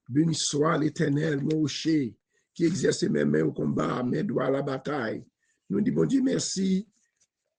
Béni soit l'Éternel, mon rocher, qui exerce mes mains au combat, mes doigts à la bataille. Nous disons, bon Dieu, merci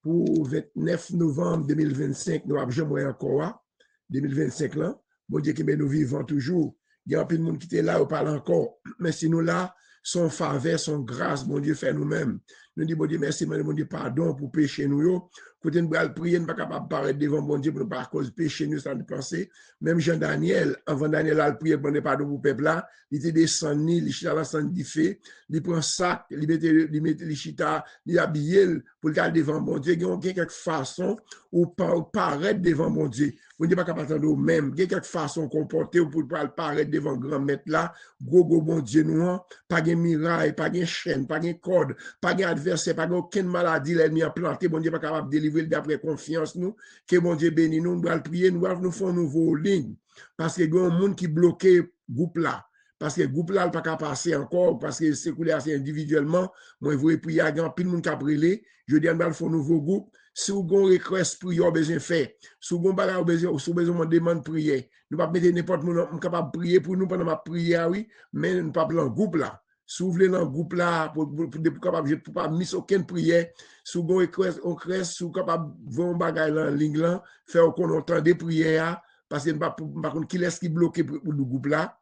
pour 29 novembre 2025, nous avons jamais encore, 2025 là. Bon Dieu, que nous vivons toujours. Il y a un peu de monde qui était là, on parle encore. Mais si nous là, son faveur, son grâce, bon Dieu, fait nous-mêmes. Nous disons, bon Dieu, merci, bon Dieu, pardon pour pécher nous. Quand nous allons prier, nous ne sommes pas capables de paraître devant bon Dieu pour nous pas cause péché, nous, sans penser. Même Jean-Daniel, avant Daniel a prié, bon Dieu, pardon pour le peuple là, il était descendu, il chita la sang du feu, il prend sac, il met les chita, il habille pour le garder devant bon Dieu. Il y a quelque façon ou paraître devant mon Dieu. Bon Dieu, pas capable de même. Il y a quelque façon comporter pour paraître devant grand maître là, gros bon Dieu nous, pas de miraille, pas de chaîne, pas de corde, pas d'adversaire, pas aucune maladie, l'ennemi a planté. Bon Dieu, pas capable de délivrer d'après confiance nous. Que bon Dieu bénisse nous, nous allons prier, nous allons nous faire un nouveau ligne. Parce que il y a un monde qui bloque groupe là. Parce que le groupe là, il pas qu'à passer encore, parce que c'est coulé assez individuellement. Moi, je voulais prier à grand pile monde qui a brûlé. Je dis, on va faire un nouveau groupe. Si vous avez un request pour vous besoin de faire, si vous avez besoin de demander prier, nous ne pouvons pas mettre n'importe qui capable de prier pour nous pendant ma prière, oui, mais nous ne pouvons pas dans le groupe là. Si vous voulez dans le groupe là, pour pas mettre aucune prière, si vous avez un request, si vous êtes capable de voir un bagage dans la ligne là, faire qu'on entend des prières, parce que nous ne pouvons pas qui laisse qui bloqué pour le groupe là,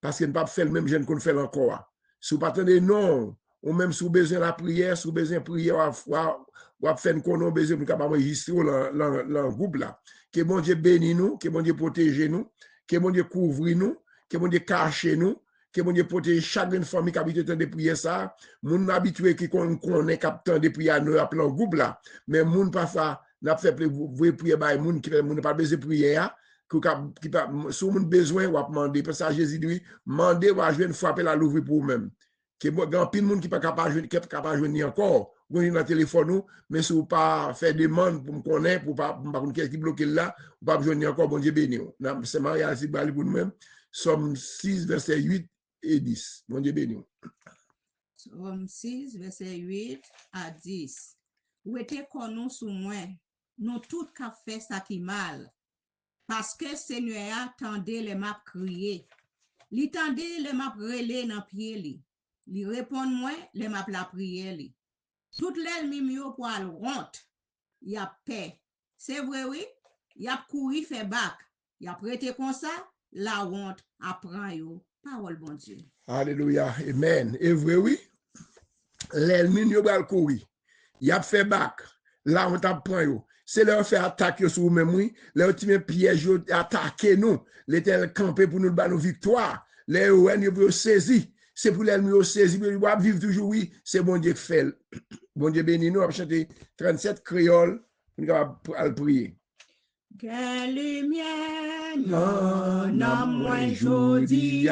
parce que nous ne pouvons pas faire le même jeune qu'on fait encore. Si vous ne non, ou même si vous avez besoin de la prière, si vous avez besoin de prier, ou faire une connexion, besoin de enregistrer dans le groupe là. Que bon Dieu bénisse nous, que bon Dieu protège nous, que bon Dieu couvre nous, que bon Dieu cache nous, que bon Dieu protège chaque famille qui habite de prier ça. Moun habitué qui connaît captant de prier nous appelons le groupe là. Mais moun parfois n'a fait vous prier by moun qui n'a pas besoin de prier si vous avez besoin, vous demander. Parce que Jésus dit, demandez, vous allez frapper la l'ouvrir pour vous-même. Il y a plein de monde qui n'est pas capable de venir encore. Vous avez un téléphone, mais si vous ne pas faire demande pour me connaître, pour ne pas qu'est-ce qui bloque là, vous ne pouvez pas venir encore, bon Dieu béni. C'est Maria qui pour nous-mêmes. Somme 6, verset 8 et 10. Bon Dieu béni. Somme 6, verset 8 à 10. Où était connu sous moi, nous tout qu'a fait ça qui mal. Parce que Seigneur attendait les maps crier. Li tendait les maps relais dans pied li. Li répond moi les maps la prière li. Toutes les mimio pour al honte. Y a paix. C'est vrai oui, y a couru fait bac. Y a prêté comme ça, la honte apprend yo. Parole bon Dieu. Alléluia. Amen. Et vrai oui, l'ennemi yo bral courir. Y a fait bac. La honte apprend yo. C'est leur faire attaquer sur nous-mêmes, oui. Leur petit piège, attaquer nous. L'éternel campé pour nous donner nos victoires. Les ON, ils saisi. C'est pour l'ennemi saisi. Ils vont vivre toujours, oui. C'est bon Dieu qui fait. Bon Dieu béni nous. On va chanter 37 créoles. On va prier. Quelle lumière, non, moi, jodi,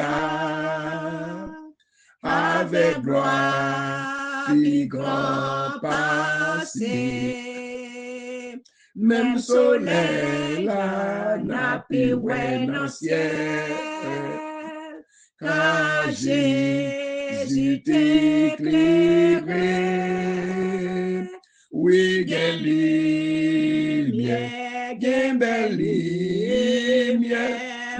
avec gloire, puis grand passé. Même soleil là n'a pu ouais dans ciel, car Jésus t'éclairé. Oui, gen lumière, gen belle lumière,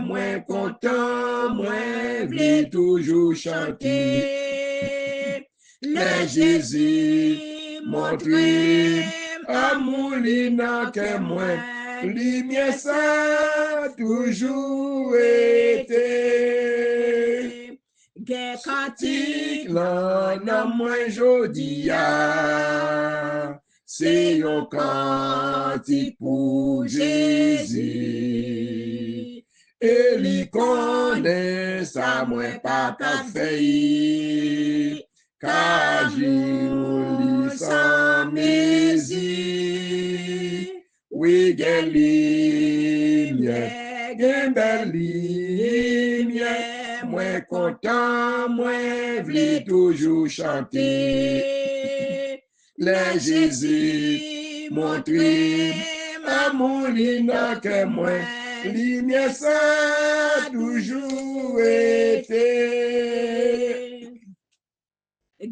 moins content, moins vle toujours chanter. Le Jésus montré amour li nan que moi, lumière ça toujours été. Gen cantique là nan moi jodi a, c'est un cantique pour Jésus. Et li connaît ça moi pas qu'à faire, car Jésus sans mesure. Oui, gen lumière, gen belle lumière, moins content, moins vle toujours chanter. Le Jésus montré amour li nan que moi, lumière ça toujours été.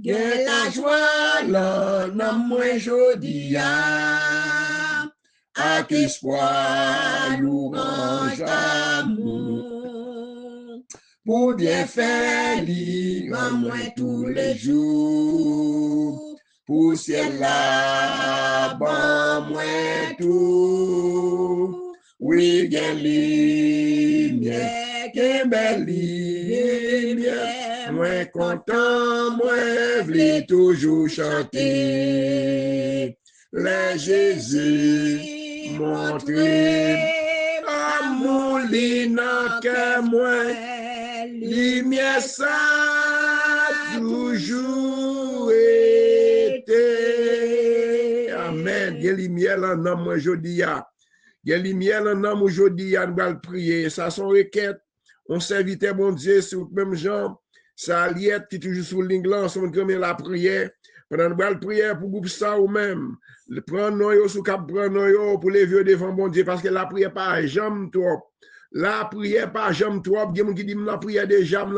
Gen la joie là nan moi jodi a, ak espoir louange d'amour. pour bien faire lire moi tous les jours. Pour ciel là, bon moi tout. Oui, gen lumière, gen belle lumière. Moi content, moi v'li toujours chanter. Le Jésus montre amour li nan que moi. Lumière ça toujours été. Amen. Gen lumière là nan moi jodi ya. Gen lumière là nan moi jodi ya nous allons prier. Ça son requête. On s'invite bon Dieu sur même Jean. Ça liette qui toujours sur ligne là, on commence la prière. Pendant nous allons prier pour groupe ça ou même. Prendre nous sous cap prendre nous pour les vieux devant bon Dieu parce que la prière pas jamais trop. La prière pas jamais trop. Il y a des gens qui disent la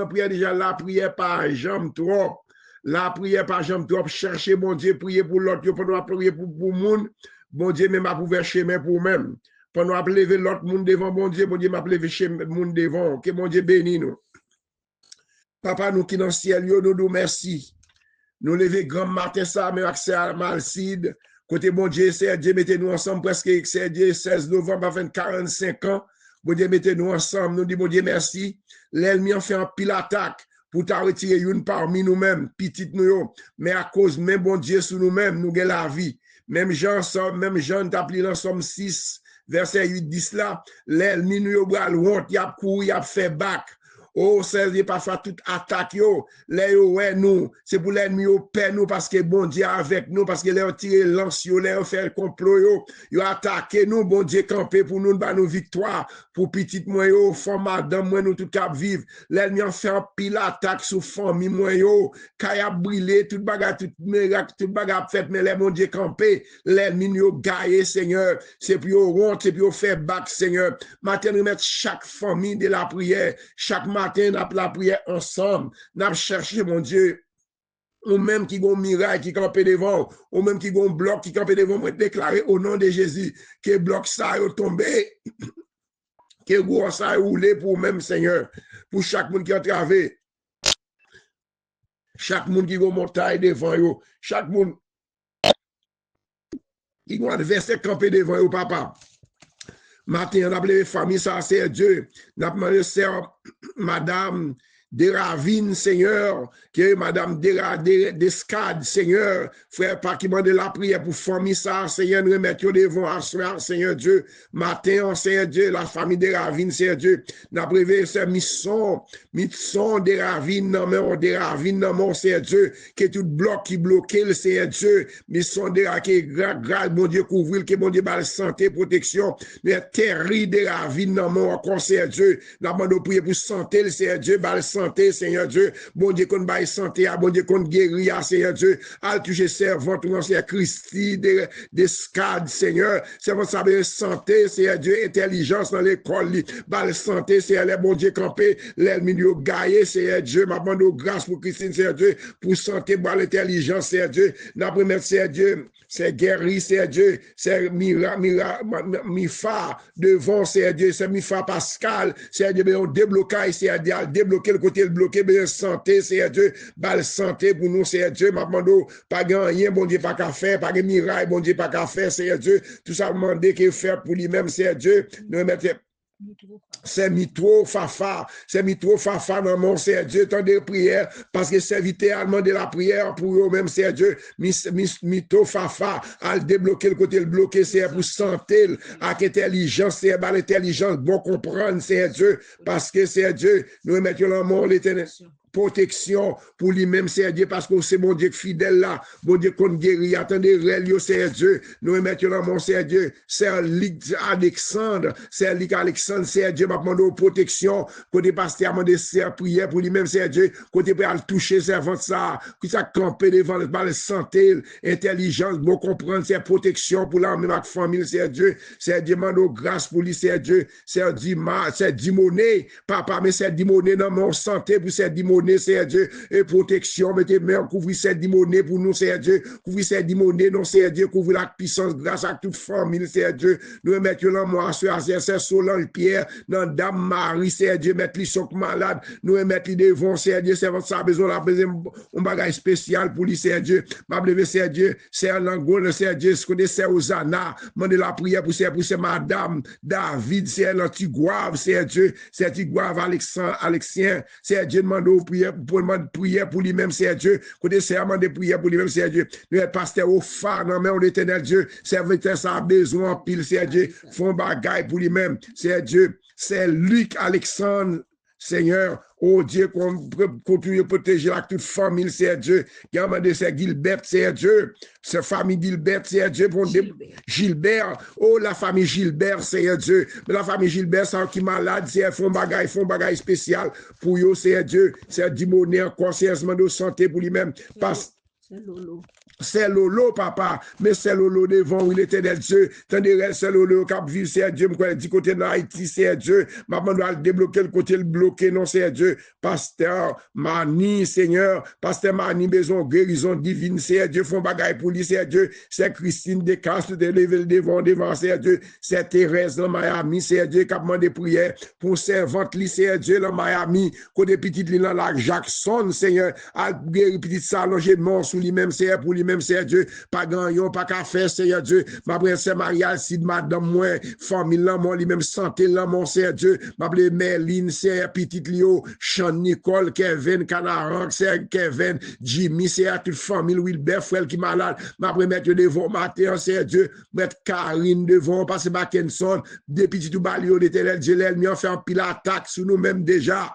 prière déjà, la prière pas jamais trop. La prière pas jamais trop. Chercher bon Dieu, prier pour l'autre, pendant prier pour le monde. Bon Dieu même a ouvert chemin pour même. Pendant lever l'autre monde devant bon Dieu m'a lever chemin monde devant. Que bon Dieu bénisse nous. Papa nous qui dans le ciel, nous merci. Nous lever grand matin ça, mais accès à Malcide. Côté bon Dieu, c'est Dieu, mettez-nous ensemble presque, c'est Dieu, 16 novembre, avant 45 ans. Bon Dieu, mettez-nous ensemble. Nous disons, bon Dieu, merci. L'ennemi a fait un pile attaque pour t'en retirer une parmi nous-mêmes, petite nous. Mais à cause même bon Dieu sur nous-mêmes, nous avons la vie. Même Jean, t'appelé dans Somme 6, verset 8-10 là, l'ennemi nous a honte, il a couru, il a fait bac. Oh, c'est parfois toute attaque, les ouais, nous, c'est pour l'ennemi au père nous, parce que bon Dieu avec nous, parce que les ont tiré lance, les ont fait le complot, ils ont attaqué nous, bon Dieu campé pour nous, bah, nos victoires, pour petite moi, femme, madame, moi, nous, tout cap vivre. L'ennemi a fait un pile attaque sur famille, moi, quand il a brûlé, tout bagarre, tout miracle, tout bagarre fait, mais les bon Dieu campé, l'ennemi nous a gaillé, Seigneur, c'est pour honte, c'est pour faire bac, Seigneur. Matin, nous mettons chaque famille de la prière, chaque matin, nous avons la prière ensemble. Nous avons cherché, mon Dieu, ou même qui ont miracle qui campé devant, ou même qui ont bloc qui campé devant, moi déclarer au nom de Jésus que bloc ça a tombé, que gros ça a roulé pour même Seigneur, pour chaque monde qui a traversé, chaque monde qui a montagne devant eux, chaque monde qui a adversaire campé devant eux, papa. Matin, on a appelé famille, ça c'est Dieu. On a demandé sœur, madame Déravine, Seigneur, que madame Descades, Seigneur, frère, pas qui demande la prière pour famille, ça, Seigneur, nous remettons devant à soir, Seigneur Dieu. Matin, Seigneur Dieu, la famille Déravine, Seigneur Dieu. On a prévu ce mission Déravine, non, mais Déravine, non, mon Seigneur Dieu, que tout bloc qui bloque, le Seigneur Dieu, mission Déravine, qui grâce, mon Dieu, couvrir, que mon Dieu, la santé, protection, mais terrible Déravine, non, mon Seigneur Dieu. Nous avons prié pour santé, le Seigneur Dieu, santé, Seigneur Dieu. Bon Dieu, qu'on baille santé, bon Dieu, qu'on guérit, Seigneur Dieu. Al toucher servante, Seigneur Christi, des scades, Seigneur. Servante, ça veut santé, Seigneur Dieu, intelligence dans l'école, balle santé, Seigneur, les bon Dieu campé, l'ennemi du gaillé, Seigneur Dieu, ma bande grâce pour Christine, Seigneur Dieu, pour santé, balle intelligence, Seigneur Dieu. N'a premier, Seigneur Dieu, c'est guéri, Seigneur Dieu, c'est Mifa devant, Seigneur Dieu, c'est Mifa Pascal, Seigneur Dieu, mais on déblocage, Seigneur Dieu, débloquer le côté bloqué, bien santé, Seigneur Dieu, balle santé pour nous, Seigneur Dieu, ma bande, pas rien, bon Dieu, pas qu'à faire, pas de miraille, bon Dieu, pas qu'à faire, Seigneur Dieu, tout ça demander qu'il fait pour lui-même, Seigneur Dieu, nous mettons. C'est mitro fafa dans mon Seigneur Dieu, tant de prières, parce que c'est littéralement de la prière pour eux-mêmes, Seigneur Dieu, mito fafa, à débloquer le côté le bloqué, c'est pour santé, avec intelligence, c'est l'intelligence, bon comprendre, Seigneur Dieu, parce que Seigneur Dieu, nous mettons dans mon l'éternel. Protection pour lui-même, Seigneur Dieu, parce que c'est mon Dieu fidèle là, bon Dieu qu'on guérit, attendez, réel, Seigneur Dieu, nous mettons dans mon Seigneur Dieu, c'est Alexandre, Seigneur Dieu, m'a demandé protection, côté pasteur, m'a demandé prière pour lui-même, Seigneur Dieu, côté pour aller toucher servante ça, qui ça camper devant le santé, intelligence, bon comprendre, c'est protection pour la même famille, Seigneur Dieu, Seigneur Dieu, m'a demandé grâce pour lui, Seigneur Dieu, c'est Dimoné, papa, mais c'est Dimoné dans mon santé, pour c'est Dimoné Dimoné, Seigneur Dieu, et protection, mettez main, couvrir cette Dimoné pour nous, Seigneur Dieu, couvrir cette Dimoné, non, Seigneur Dieu, couvrir la puissance, grâce à toute famille, Seigneur Dieu, nous remettons l'amour à ce Solange Pierre, dans Dame Marie, Seigneur Dieu, mettre les chocs malades, nous remettons les devants, Seigneur Dieu, c'est votre besoin, la besoin, un bagage spécial pour lui, Seigneur Dieu, ma bleu, Seigneur Dieu, c'est un langone, Seigneur Dieu, ce qu'on est, c'est Osana, demandez la prière pour c'est Madame David, c'est l'anti-guave, Seigneur Dieu, c'est l'anti-guave Alexien, Seigneur Dieu, demande aux prières, pour lui-même, Seigneur Dieu, côté c'est demande prière pour lui-même, Seigneur Dieu, nous sommes pasteur au phare, non, mais on est éternel Dieu, serviteur, ça a besoin en pile, Seigneur Dieu, font bagaille pour lui-même, Seigneur Dieu, c'est Luc Alexandre, Seigneur, oh Dieu, qu'on continue de protéger la toute famille, Seigneur Dieu, qui a demandé c'est Gilbert, Seigneur Dieu, c'est famille Gilbert, Seigneur Dieu, pour Gilbert, oh la famille Gilbert, Seigneur Dieu, mais la famille Gilbert, c'est qui malade, c'est font bagaille spécial pour eux, Seigneur Dieu, c'est Dimoné encore, sérieusement de santé pour lui-même, parce c'est Lolo. C'est Lolo, papa, mais c'est Lolo devant où il était del Dieu. Tandis que c'est Lolo qui a vu, c'est Dieu, me dit côté de Haïti, c'est Dieu. Maman doit débloquer le côté, le bloquer, non, c'est Dieu. Pasteur Mani, Seigneur, Pasteur Mani, besoin guérison divine, c'est Dieu, font bagaille pour lui, c'est Dieu. C'est Christine Descastes, de lever le devant, c'est Dieu. C'est Thérèse dans Miami, c'est Dieu, qui a demandé prière pour servante, c'est Dieu, dans Miami. Côté petite ligne, là, Jackson, Seigneur, a guéri petit s'allonger sous lui-même, c'est pour lui même Seigneur Dieu, pas gagnon, pas qu'à faire, Seigneur Dieu, ma brève, c'est Maria, si madame, moi, famille, là, moi, lui-même, santé, là, mon Seigneur Dieu, ma brève, Merlin, c'est petite Lio, Sean Nicole, Kevin, Canaran, c'est Kevin, Jimmy, c'est à toute famille, Wilbert, frère qui malade, ma brève, mettre devant matin, Seigneur Dieu, mettre Karine devant, passer Mackinson, des petits tout balio, l'éternel Dieu, l'ennemi, on fait un pile attaque sur nous-mêmes déjà.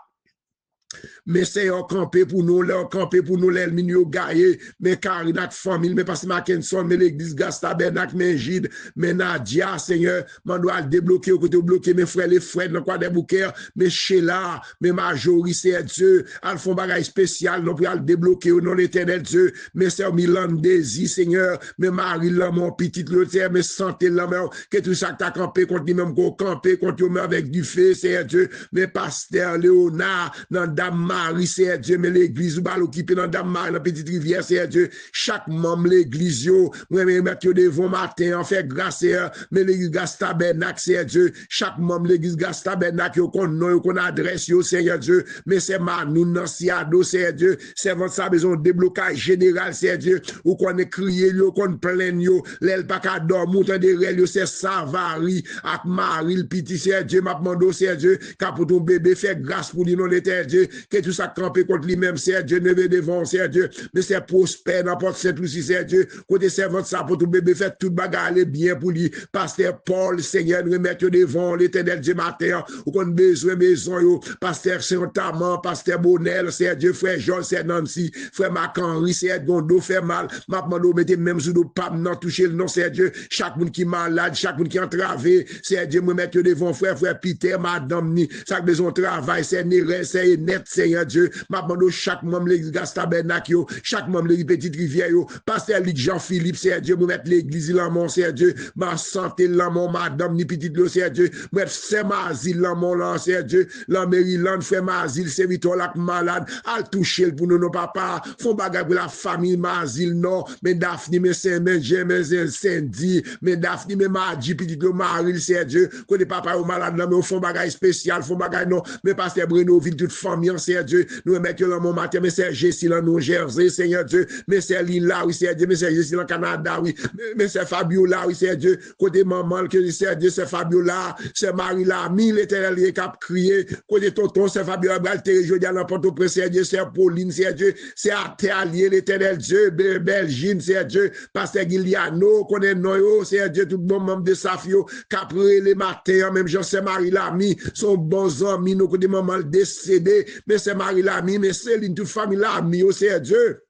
Mais c'est un campé pour nous, l'ennemi nous gaillé, mais Karine, notre famille, mais parce que Mackinson, mais l'église Gastabernac, mais Gide, mais Nadia, Seigneur, man doit débloquer, au côté bloquer mes frères, les frères, dans quoi des bouquets, mais Sheila, mais Majorie, c'est Dieu, elles font bagaille spécial, non, pour le débloquer au nom de l'éternel Dieu, mais c'est Milan Désir, Seigneur, mais Marie, là, mon petit, mais santé, là, que tout ça que t'as campé contre lui-même, qu'on campé contre lui avec du feu, c'est Dieu, mais pasteur Léonard, dans Dame Marie, c'est Dieu, mais l'église ou bal occupé dans Dame Marie, dans Petite Rivière, c'est Dieu. Chaque membre l'église, yo, moi, me mettre devant matin, en fait grâce, mais l'église Gastabernac, c'est Dieu. Chaque membre l'église Gastabernac, yo, qu'on nom, qu'on adresse, yo, Seigneur Dieu. Mais c'est Manou, Nansiado, c'est Dieu. C'est votre ça besoin de déblocage général, c'est Dieu. Ou qu'on est crié, yo, qu'on plaît, yo, l'aile pas qu'à dormir, tant de rel, yo, c'est Savary, ak Marie, le petit, c'est Dieu, m'a demandé, c'est Dieu, car pour ton bébé, fait grâce pour lui, non, l'éternel Dieu. Que tout ça campé contre lui-même, c'est Dieu, ne veut devant, c'est Dieu, mais c'est prospère, n'importe cette aussi, c'est Dieu, côté servante ça pour tout bébé, fait tout bagarre, aller bien pour lui, pasteur Paul, Seigneur, nous remettre devant l'éternel Dieu matin, ou qu'on a besoin, maison, yo, pasteur Saint-Amand, pasteur Bonnel, c'est Dieu, frère Jean, c'est Nancy, frère Mac-Henri, c'est Gondo, fait mal, m'a demandé, mettez même sous nos papes, non, toucher le nom, c'est Dieu, chaque monde qui est malade, chaque monde qui est entravé, c'est Dieu, me mettre devant, frère Peter, madame, ni, chaque besoin de travail, c'est Néré, c'est net, Seigneur Dieu, m'a demandé chaque membre l'église Gastabernac, chaque membre l'église Petite Rivière, pasteur Luc Jean-Philippe, Seigneur Dieu, me mettre l'église là, mon Seigneur Dieu, ma santé là, mon madame, ni petite l'eau, Seigneur Dieu, mettre c'est Mazil là, mon là, Seigneur Dieu, la Maryland, frère Mazil, serviteur là, malade, al toucher pour nous, nos papas, font bagarre pour la famille Mazil, non, mais Daphne, mais Saint-Benjamin, mais Cindy, mais Daphne, mais Madji, petite l'eau, Marie, Seigneur Dieu, que les papas au malade là, mais font bagarre spécial, font bagarre non, mais pasteur Brenoville, toute famille, Seigneur Dieu, nous mettons dans mon matin, mais c'est Jessie là, nous Jersey, Seigneur Dieu, mais c'est Lille là, oui, Seigneur Dieu, mais c'est Jessie là, Canada, oui, mais c'est Fabio là, oui, Seigneur Dieu, côté maman, que c'est Dieu, c'est Fabio là, c'est Marie là, mille l'éternel qui a crié, côté tonton, c'est Fabio Abralté, je dis à l'emporte au Seigneur Dieu, c'est Pauline, Seigneur Dieu, c'est Atelier, l'éternel Dieu, Belgine, Seigneur Dieu, pasteur Guiliano, connaît Noyo, Seigneur Dieu, tout bon membre de Safio, qu'après les matins, même Jean, c'est Marie Lamy, son bons amis, nous, côté maman décédé, mais c'est Marie Lamy, mais Céline, toute famille Lamy, oh, Seigneur Dieu.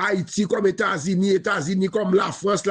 Haïti comme États-Unis comme la France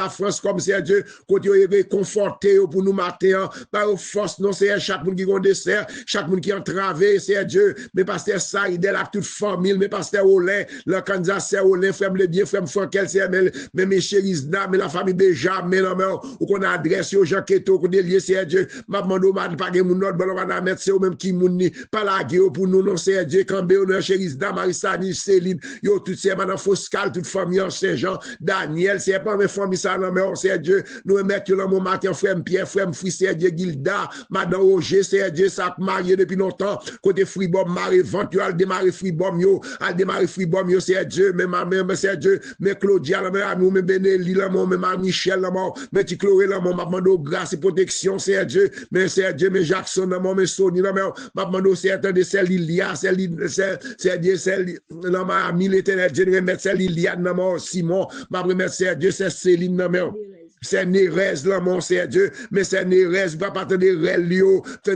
comme c'est Dieu, côté réconforté pour nous matin, par force, non, c'est chaque monde qui a un dessert, chaque monde qui a entravé, c'est Dieu, mais pasteur Saïd, la toute famille, mais pasteur Olin, le candidat c'est Olin, frère le bien, frère Frankel, c'est mais mes chéris, mais la famille Benjamin, ou qu'on adresse aux gens qui sont liés, c'est Dieu, ma demande, pas que mon autre, on va mettre, c'est au même qui mouni, pas la guerre pour nous, non, c'est Dieu, quand Béoneur, chéris, Marisani, Céline, yo, tout c'est madame Foscal, toute famille en Saint-Jean, Daniel, c'est pas mes familles, ça, non, mais on c'est Dieu, nous mettons là, mon matin, frère Pierre, frère Fri, c'est Dieu, Gilda, madame Roger, c'est Dieu, ça marié depuis longtemps, côté Fribom, Marie, Venture, al démarrer Fribom, yo, al démarrer Fribom, yo, c'est Dieu, mais ma mère, c'est Dieu, mais Claudia, la mère, nous, mais Bénéli, la mort, mais ma Michel, la mort, mais Ticloré, la mort, ma demande grâce et protection, c'est Dieu, mais c'est Dieu, mais Jackson, la mort, mais Sony, la mort, ma demande c'est de celle Lilia, c'est Dieu, celle, la mort, ami l'éternel, Dieu, remettre celle Liliane, la mort, Simon, ma remettre c'est Dieu, c'est Céline, la mort. C'est Nérez, là, mon c'est Dieu, mais c'est Nérez, va pas attendre rel, yo, c'est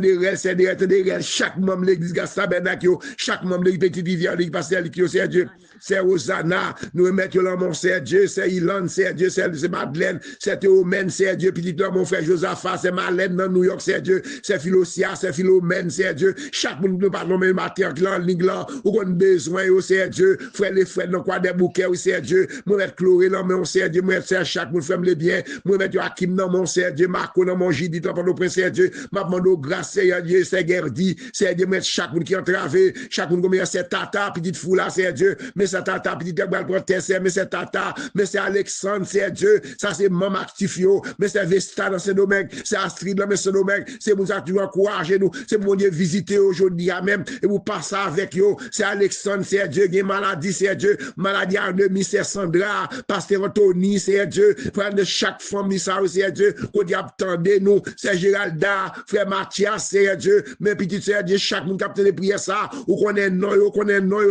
Nérez, chaque membre de l'église, Gastabenak, yo, chaque membre de l'église, petit rivière, l'église, pasteur, c'est Dieu, c'est Rosanna, nous remettons là, mon c'est Dieu, c'est Ilan, c'est Dieu, c'est Madeleine, c'est Théomène, c'est Dieu, petit là, mon frère Josaphat, c'est Malène, dans New York, c'est Dieu, c'est Philosia, c'est Philomène, c'est Dieu, chaque monde nous parle, mais matin, là, ligne là, où on a besoin, c'est Dieu, frère, les frères, dans quoi des bouquets, c'est Dieu, moi, mettre Chloé, là, mais on c'est Dieu, moi, c'est chaque monde, fait le bien, moi, mettre Joachim dans mon c'est Dieu, Marco dans mon Jidit, dans mon prince, c'est Dieu, ma demande grâce, c'est Dieu, c'est Gerdi, c'est Dieu, mettre chaque monde qui a entravé, chaque monde qui a c'est Tata, petite fou là, c'est Dieu, mais c'est Tata, petite gabal protester, mais c'est Tata, mais c'est Alexandre, c'est Dieu, ça c'est Maman Actifio, mais c'est Vesta dans ce domaine, c'est Astrid dans ce domaine, c'est pour ça que tu encourager nous, c'est pour Dieu visiter aujourd'hui même, et vous passer avec eux, c'est Alexandre, c'est Dieu, qui maladie, c'est Dieu, maladie à demi, c'est Sandra, pasteur Anthony, c'est Dieu, frère de chaque famille, ça c'est Dieu, qu'on dit attendez nous, c'est Géralda, frère Mathias, c'est Dieu, mais petit c'est Dieu, chaque monde qui a des prières ça, ou qu'on est non,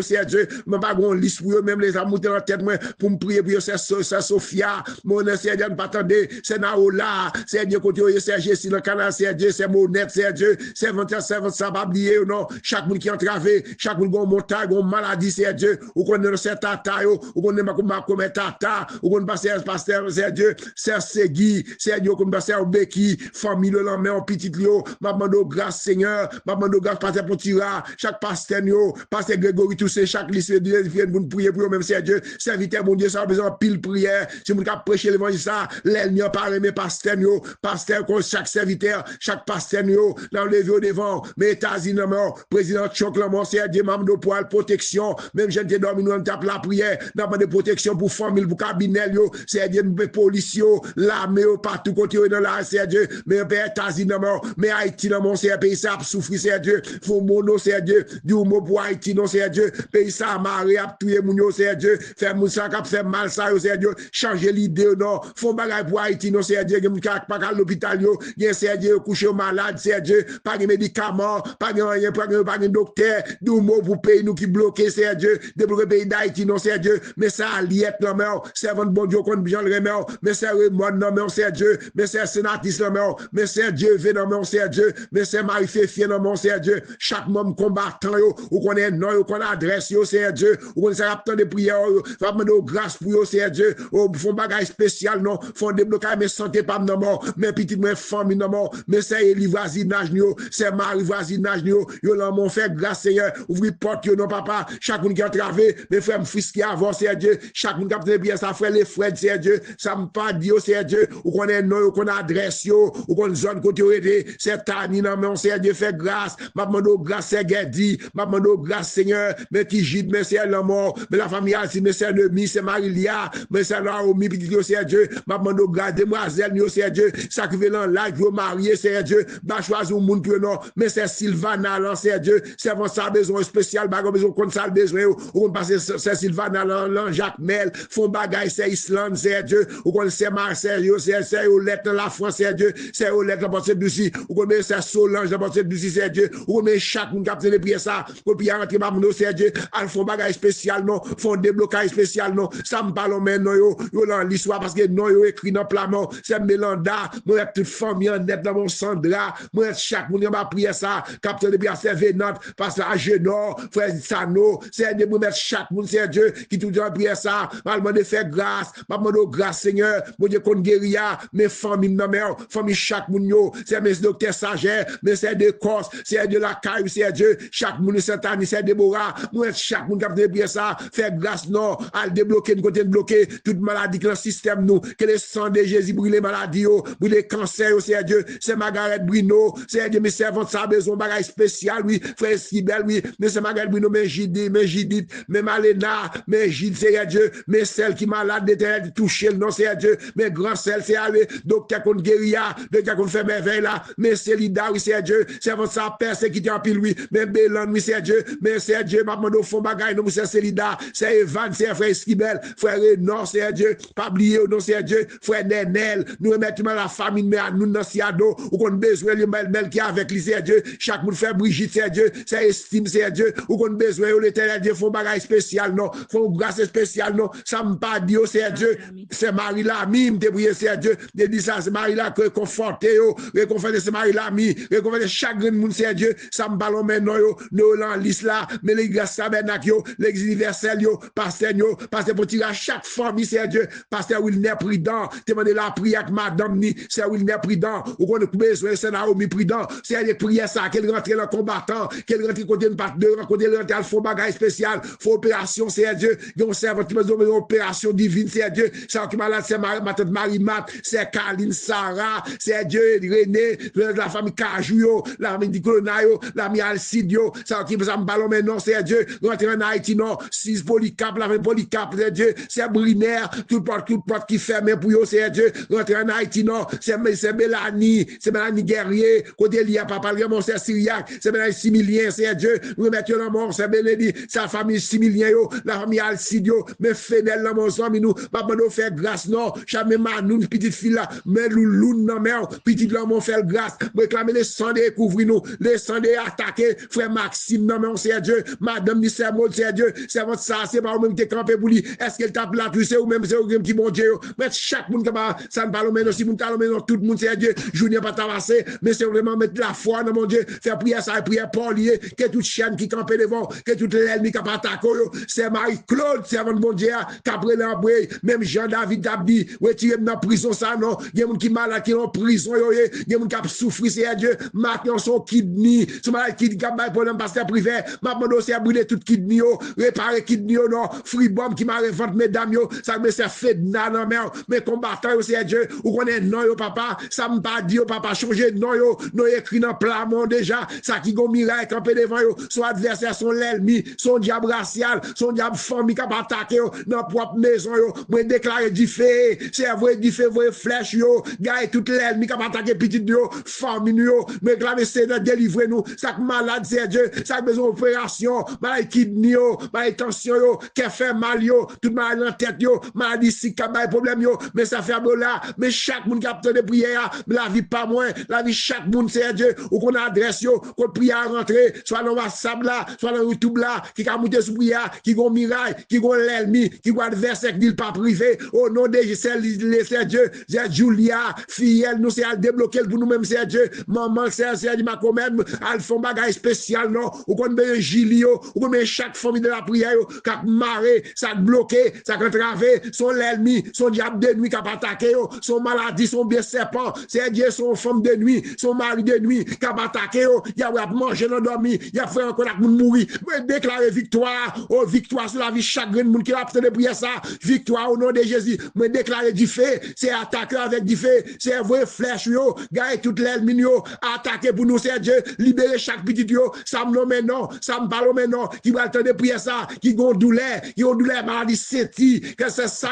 c'est Dieu, mais pas qu'on liste pour eux, même les amours dans la tête, moi, pour me prier pour eux, c'est Sophia, mon c'est Dieu, ne pas attendre, c'est Naola, c'est Dieu, côté c'est Jessie, le canal, c'est Dieu, c'est Monette, c'est Dieu, c'est 21, ça va oublier, non, chaque monde qui est entravé, chaque monde qui a montagne, qui a maladie, c'est Dieu, ou qu'on est c'est Tata, ou qu'on est comme Tata, ou qu'on passe pasteur, c'est Dieu, c'est Segui, c'est Dieu, comme pasteur Beki, famille, le lendemain, en petit lio, ma demande grâce, Seigneur, ma demande grâce, pasteur Pontira, chaque pasteur, pasteur Grégory, tous ces, chaque lycée, viennent pour nous prier pour eux, même c'est Dieu, serviteur, mon Dieu, ça a besoin de pile prière, si vous avez prêché l'évangile, ça, l'aile n'y a pas aimé pasteur, pasteur, chaque serviteur, chaque pasteur, dans le levé au devant, mais États-Unis, président Choc, c'est Dieu, membre de poil, protection, même j'ai dormi, nous, on tape la prière, dans de protection pour famille, pour cabinet, c'est Dieu, police, l'armée, partout, côté dans la, c'est Dieu, mais États-Unis, mais Haïti, non, c'est un pays, ça a souffert, c'est Dieu, faut mon nom, c'est Dieu, du mot pour Haïti, non, c'est Dieu, pays, ça a marré, a tué, mon c'est Dieu, faire mon ça, fait mal, ça, c'est Dieu, changer l'idée, non, faut bagaille pour Haïti, non, c'est Dieu, pas à l'hôpital, c'est Dieu, coucher malade, c'est Dieu, pas de médicaments, pas de rien, pas de docteur, du mot pour pays, nous qui bloqué, c'est Dieu, débloquer pays d'Haïti, non, c'est Dieu, mais ça, liette, non, c'est votre bon Dieu, qu'on bien le remet, mais c'est moi, non, c'est Dieu, mais c'est sénatrice, non, mais c'est Dieu, non, c'est Dieu, mais c'est Marie-Féfie, non, c'est Dieu, chaque membre combattant, ou qu'on est non, ou qu'on adresse, c'est Dieu, ou qu'on s'est de prière, va demander grâce pour eux, c'est Dieu, ou font bagage spécial, non, font débloquer, mais santé pas, non, mais petit, mais famille, non, mais c'est les voisinage, c'est Marie voisinage, yo là, mon fait grâce, Seigneur, ouvrir porte, non, papa, chaque monde qui a travé, mes frères, fils qui avancent, c'est Dieu, chaque monde qui a de prière, ça frère, les frères, c'est Dieu, ça me pas dit, c'est Dieu, ou qu'on est non, ou qu'on adresse, ou qu'on zone côté, c'est Tani, non, mais on sait Dieu fait grâce, ma demande grâce, c'est Gedi, ma demande grâce, Seigneur, mais qui gîte, mais c'est la mort, mais la famille, mais c'est Demi, c'est Marilia, mais c'est Naomi, petit, c'est Dieu, ma demande grâce, demoiselle, c'est Dieu, sacrifié dans l'âge, vous marier, c'est Dieu, bah choisir au monde, non, mais c'est Sylvana, c'est Dieu, c'est avant ça, besoin spécial, bah, besoin comme ça, besoin, ou qu'on passe, c'est Sylvana, Jacques Mel, font bagaille, c'est Islande, c'est Dieu, ou qu'on sait c'est aux lettres la France, c'est Dieu, c'est aux lettres la porte Douci, ou comme c'est Solange la porte Douci, c'est Dieu, ou comme chaque monde qui a de prière ça, pour puis rentrer par nous, c'est Dieu, al font bagage spécial non, font déblocage spécial non, ça me parle maintenant yo dans l'histoire parce que non yo écrit dans plamon, c'est Mélanda, moi toute famille en net dans mon Sandra, moi chaque monde qui a prière ça, capteur de prière c'est Vénant, pasteur Agenor, frère Sano, c'est Dieu pour mettre chaque monde, c'est Dieu qui tout dans prière ça, m'a demandé faire grâce, m'a demandé grâce Seigneur, mon Dieu qu'on guéria, mes familles non mère, famille chaque monde yo, c'est mes docteurs Sager, mais c'est de Corse, c'est de la caille, c'est Dieu, chaque monde Saint-Anne, c'est Déborah, moi chaque monde qui a prière ça, faire grâce non, à débloquer une côté bloquer toute maladie dans le système nous, que le sang de Jésus brûle les maladies, brûle les cancers, c'est Dieu, c'est Margaret Bruno, c'est Dieu, mes servantes, ça a besoin de bagage spécial, oui, frère Sibel, oui, mais c'est Margaret Bruno, mais Judith, mais Malena, mais Gilles, c'est Dieu, mais celle qui malade d'éternel, toucher le nom, c'est Dieu, mais grand celle, c'est aller, docteur qu'on guéria, docteur qu'on fait merveille là, mais Célida, oui, c'est Dieu, servante, ça persécuté en pile, oui, mais Bélan, oui, c'est Dieu, mais c'est Dieu, maman, au fond, bagage, non, c'est Célida, c'est Evan, c'est frère Skibel, frère non, c'est Dieu, pas oublier, non, c'est Dieu, frère Nenel, nous remettons la famille, mais à nous, dans Siado, ou qu'on besoin, le mel qui avec lui, c'est Dieu, chaque monde fait Brigitte, c'est Dieu, c'est estime, c'est Dieu, ou qu'on besoin, l'éternel Dieu, font bagage spécial, non, font grâce spéciale, non, ça me pas dit, c'est Dieu, c'est Marie-Lami, me débrouiller, c'est Dieu, de dit ça, c'est Marie-là, que réconforter, réconforter, c'est Marie-Lami, réconforter chaque monde, c'est Dieu, ça me ballon maintenant, nous, dans liste là, mais les grâces tabernacle, l'église universelle, pasteur, pour tirer à chaque famille, c'est Dieu, pasteur Wilner Prudent, demandez la prière avec madame ni, c'est Wilner Prudent, ou qu'on a besoin, c'est Naomi Prudent, c'est les prières ça, qu'elle rentre dans le combattant, qu'elle rentre côté une part de côté rentre, elle faut bagage spécial, faut opération, c'est Dieu, on serve qui besoin d'une opération divine, c'est Dieu, ça qui malade, c'est ma tante Marie-Mat, c'est Caroline Sarah, c'est Dieu, René, la famille Cajou, la famille Dicolonayo, la famille Alcidio, ça qui me ballon maintenant, c'est Dieu, rentrer en Haïti, non, 6 Polycap, la famille Polycap, c'est Dieu, c'est Brinaire, tout porte qui ferme pour eux, c'est Dieu, rentrer en Haïti, non, c'est Mélanie Guerrier, côté lié à papa, mon c'est Syriac, c'est Mélanie Similien, c'est Dieu, nous mettons dans mon, c'est Bénédit, c'est la famille Similien, la famille Alcidio, mais Fénel, dans mon sang, nous, papa nous faire grâce, non, jamais Manoun, petite fille là, mais Louloun, non, mais, petite là, mon faire grâce, réclamer les sangs de couvrir nous, les sangs de attaquer, frère Maxime, non, mais on c'est Dieu, madame ni c'est moi, c'est Dieu, c'est votre ça, c'est pas vous-même qui est campé pour lui, est-ce qu'elle tape là, c'est ou même c'est vous qui bon Dieu, mais chaque monde qui ça ne parle maintenant, si vous parlez maintenant, tout le monde c'est Dieu, je n'ai pas tabassé, mais c'est vraiment mettre la foi dans mon Dieu, faire prière ça, prière pour lier, que toute chaîne qui campe devant, que toute l'ennemi qui a pas attaqué, c'est Marie-Claude, c'est avant mon Dieu, qui a pris l'embré, même Jean-David Dabdi, retiré dans la prison, ça non, il y a des gens qui malade, qui sont en prison, il y a des gens qui ont souffert, c'est Dieu, maintenant son kidney, son malade qui a pour un pasteur privé, maintenant c'est brûler toute kidney, réparer kidney, non, freebomb qui m'a revente mesdames, ça me c'est fait dans la mer, mais combattant, c'est Dieu, ou qu'on est non, papa, ça me pas dit, papa, changer non, non, écrit dans plamon déjà, ça qui gon miracle, campé devant, son adversaire, son l'ennemi, son diable racial, son diable famille qui a attaqué, dans propre maison, moi déclarer du fait, c'est vrai du fait, vrai flèche, gars, toute l'ennemi qui a attaqué petit, famille, mais clamer c'est délivrer nous, ça malade, c'est Dieu, ça besoin d'opération, malade kidney, malade tension, qui fait mal, tout malade en tête, maladie si problème, mais ça fait là, mais chaque monde qui a besoin de prière, la vie pas moins, la vie chaque monde, c'est Dieu, ou qu'on adresse, qu'on prie à rentrer, soit dans WhatsApp là, soit dans YouTube là, qui a monté sous prière, qui a miracle, qui a l'ennemi, qui a adversaire, qui n'est pas privé, au nom de Jésus, c'est Dieu, c'est Julia, fille, nous c'est à débloquer pour nous-mêmes, c'est Dieu, maman, c'est Dieu, ma commune, elle fait un bagage spécial, non, ou qu'on met Gilio, ou qu'on met chaque famille de la prière, qui a marré, ça a bloqué, ça a entravé, son l'ennemi, son diable de nuit qui a attaqué, son maladie, son bien serpent, c'est Dieu, son femme de nuit, son mari de nuit qui a attaqué, il a mangé dans dormi, il a fait encore la mourir, mais déclarer victoire, oh victoire sur la vie chaque monde qui a besoin de prier ça, victoire au nom de Jésus, mais déclarer du fait, c'est attaquer avec du fait, c'est vrai flèche, gars, toute l'ennemi, attaquer pour nous, c'est Dieu, libérer chaque petit, ça me nomme maintenant, ça me parle maintenant, qui va attendre de prier ça, qui ont douleur, maladie senti, que c'est ça,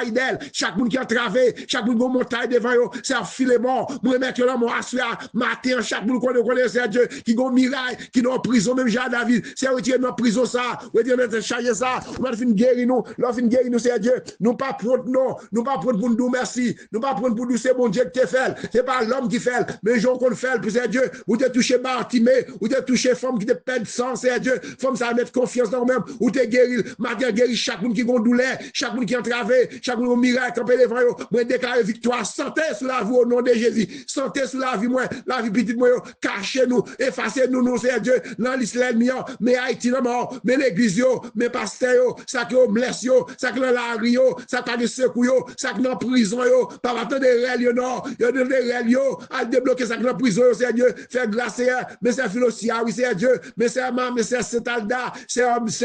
chaque monde qui a travé, chaque monde qui a montagne devant eux, c'est un filet mort, moi mettre là, mon assoir, matin, chaque monde qu'on connaît, c'est Dieu, qui ont miraille, qui sont en prison, même Jean David, c'est retirer dans prison ça, retirer dans charger ça, on va finir guérir nous, c'est Dieu, nous pas prendre, non, nous pas prendre pour nous, merci merci. Nous pas prendre pour nous, c'est bon Dieu qui te fait. C'est pas l'homme qui fait, mais les gens qu'on fait, puis c'est Dieu. Ou t'es touché Bartimée, ou t'es touché femme qui te pète sang, c'est Dieu. Femme, ça mettre confiance dans nous-mêmes, ou t'es guéri. Matin guéri chaque monde qui a douleur, chaque monde qui a entravé, chaque monde qui a miracle, campé devant yo. Moi, déclare victoire, santé sur la vie au nom de Jésus. Santé sur la vie, moi, la vie petite, moi, cachez-nous, effacez-nous, nous, c'est Dieu. Dans l'Israël, mais Haïti, non, mort, mais l'église, mais pasteur, ça qui est blessé, ça qui est dans la rue, ça qui est dans secours, ça qui est dans prison, pas maintenant des règles, non, il y a des règles, à débloquer ça qui est dans prison, c'est Dieu, faire grâce, mais c'est Philosia, oui, c'est Dieu, mais c'est Amam, mais c'est Saint-Alda, c'est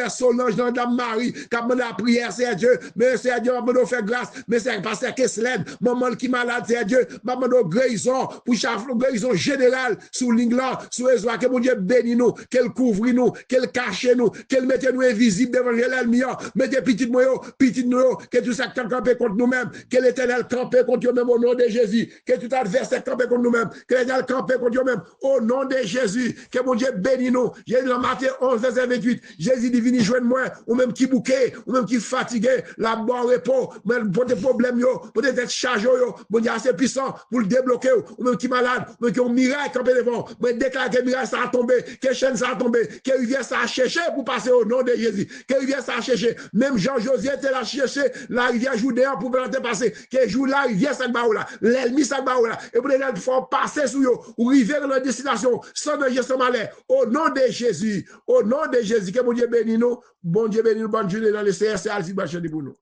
Solange, dans Dame Marie, qui a demandé la prière, c'est Dieu, mais c'est Dieu, maman de faire grâce, mais c'est pasteur Kesslen, maman qui est malade, c'est Dieu, maman de guérison, pour chaque guérison générale, sous l'ingla, sous les oies, que mon Dieu bénisse nous, qu'elle couvre nous, qu'elle cache nous, qu'elle mette nous invisibles devant l'ennemi, mettez petit nous, que tout ça qui campé contre nous-mêmes, que l'éternel campé contre nous-mêmes au nom de Jésus, que tout adversaire campé contre nous-mêmes, que l'éternel campé contre nous-mêmes au nom de Jésus, que mon Dieu bénisse nous. Jésus dans Matthieu 11, verset 28, Jésus dit, venez joindre moi, ou même qui bouquet, ou même qui fatigué, la bonne repos, même pour des problèmes, pour des être chargés, mon Dieu assez puissant pour le débloquer, ou même qui malade, ou même qui ont miracle campé devant, mais déclare que miracle ça a tombé, que chaîne ça a tombé, que rivière ça a cherché pour passer au nom de Jésus, que rivière ça a cherché, même Jean-José était là chercher la rivière Joudéen pour passer, que joue la rivière ça va là, l'ennemi ça va là, et pour les gens faut passer sur eux, ou rivière dans la destination, sans danger, sans malheur, au nom de Jésus, que mon Dieu bénisse nous, bon Dieu bénisse nous, bonne journée dans le CRC, Alci Bacheli pour nous.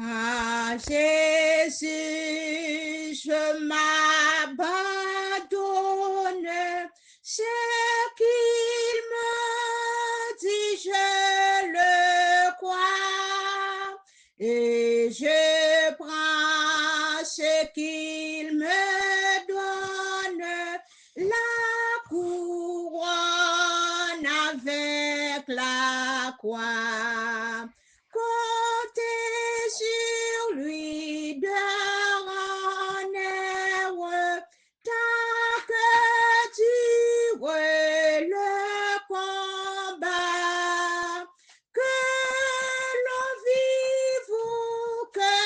À Jésus, je m'abandonne, ce qu'il me dit, je le crois, et je prends ce qu'il me donne, la couronne avec la croix. Comptez sur lui de honneur, tant que dure le combat, que l'on vive ou que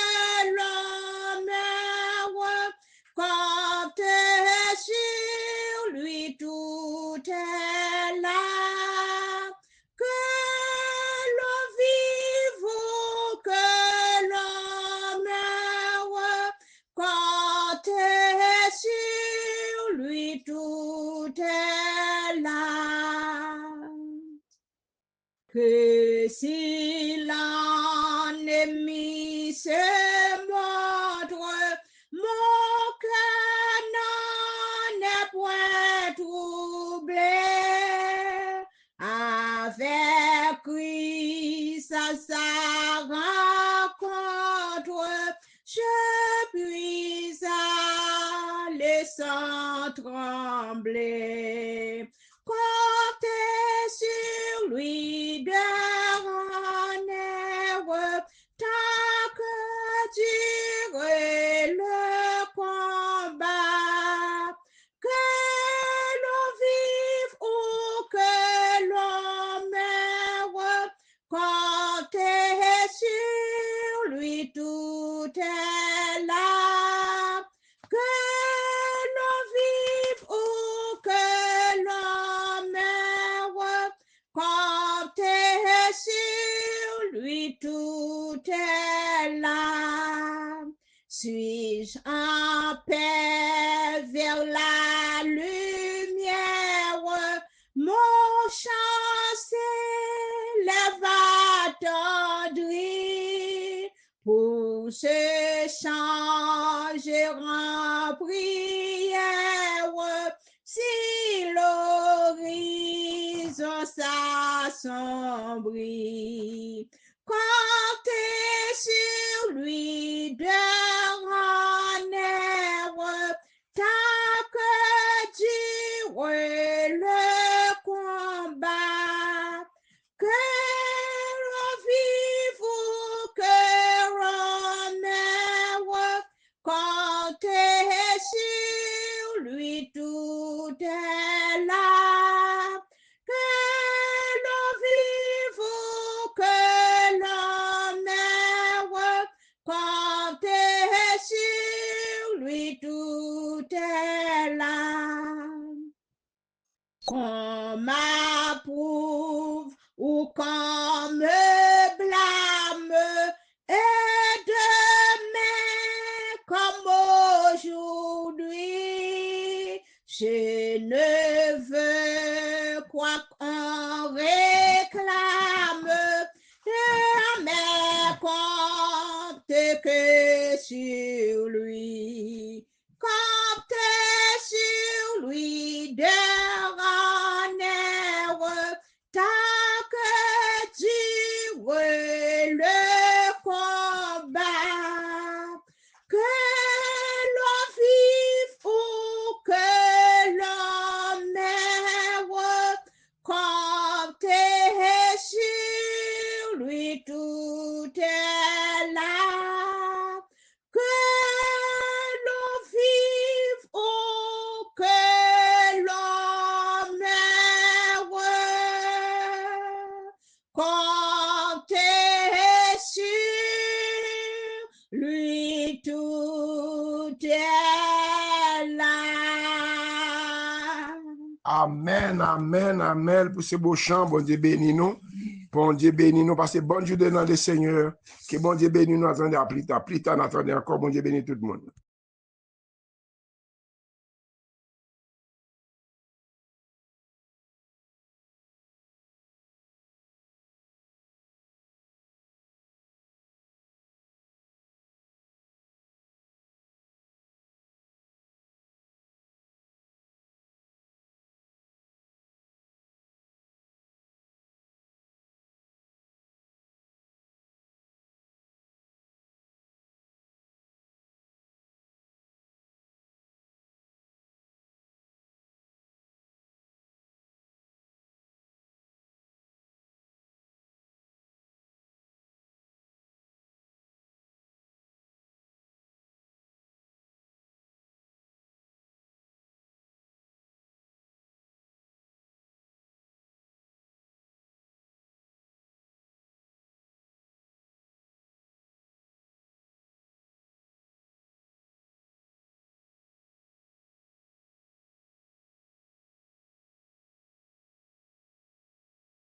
l'on meure, comptez sur lui, tout est là. Tout est là. Que si l'ennemi se montre, mon cœur n'en est point troublé. Avec Christ à sa rencontre, je puis aller sans trembler. Comptez sur lui de honneur, tant que dure le combat, que l'on vive ou que l'on meure, comptez sur lui, tout est là. Que l'on vive ou que l'on meure, comptez sur lui, tout est là. Suis-je en paix vers la lumière, mon chant s'élève attendri. Pour ce chant, je rends prière, si l'horizon s'assombrit. Comptez sur lui de honneur, tant que dure le combat, que l'on vive ou que l'on meure, comptez sur lui, tout est là. Que l'on vive ou que l'on meure, comptez qu'on m'approuve ou qu'on me blâme, et demain comme aujourd'hui, je ne veux quoi qu'on réclame, mais compte que sur lui, compte sur lui de honneur, tant que dure le combat, que l'on vive ou que l'on meure, compte sur lui, tout est là. Que l'on vive ou que l'on meure, comptez sur lui, tout est là. Amen, amen, amen pour ce beau chant. Bon Dieu bénis nous. Bon Dieu bénis nous parce que bon Dieu dans le Seigneur. Que bon Dieu bénis nous attendez à plus tard. Plus tard, attendez encore. Bon Dieu bénis tout le monde.